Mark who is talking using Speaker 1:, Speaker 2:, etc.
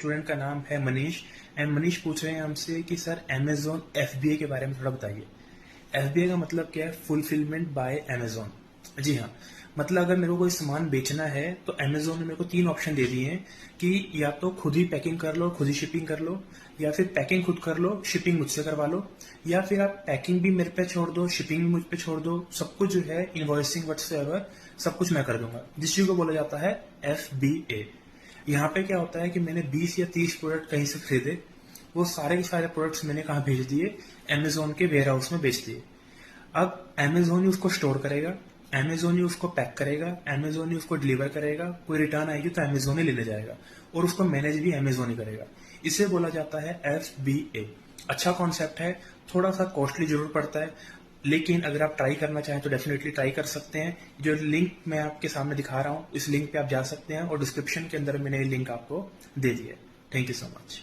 Speaker 1: Student का नाम है मनीष, एंड मनीष पूछ रहे हैं हमसे कि सर अमेजोन FBA के बारे में थोड़ा बताइए। FBA का मतलब क्या है? Fulfilment bye Amazon. जी हाँ, मतलब अगर मेरे को कोई सामान बेचना है तो अमेजोन ने मेरे को 3 ऑप्शन दे दिए हैं कि या तो खुद ही पैकिंग कर लो, खुद ही शिपिंग कर लो, या फिर पैकिंग खुद कर लो, शिपिंग मुझसे करवा लो, या फिर आप पैकिंग भी मेरे पे छोड़ दो, शिपिंग भी मुझ पे छोड़ दो, सब कुछ जो है इनवॉइसिंग व्हाटसोएवर सब कुछ मैं कर दूंगा, जिस चीज को बोला जाता है FBA। यहाँ पे क्या होता है कि मैंने 20 या 30 प्रोडक्ट कहीं से खरीदे, वो सारे के सारे प्रोडक्ट्स मैंने कहाँ भेज दिए? अमेजोन के वेयर हाउस में बेच दिए। अब अमेजोन ही उसको स्टोर करेगा, अमेजोन ही उसको पैक करेगा, अमेजोन ही उसको डिलीवर करेगा, कोई रिटर्न आएगी तो अमेजोन ही लेने जाएगा, और उसको मैनेज भी अमेजोन ही करेगा। इसे बोला जाता है FBA। अच्छा कॉन्सेप्ट है, थोड़ा सा कॉस्टली जरूर पड़ता है, लेकिन अगर आप ट्राई करना चाहें तो डेफिनेटली ट्राई कर सकते हैं। जो लिंक मैं आपके सामने दिखा रहा हूँ, इस लिंक पे आप जा सकते हैं, और डिस्क्रिप्शन के अंदर मैंने ये लिंक आपको दे दिया है। Thank you so much.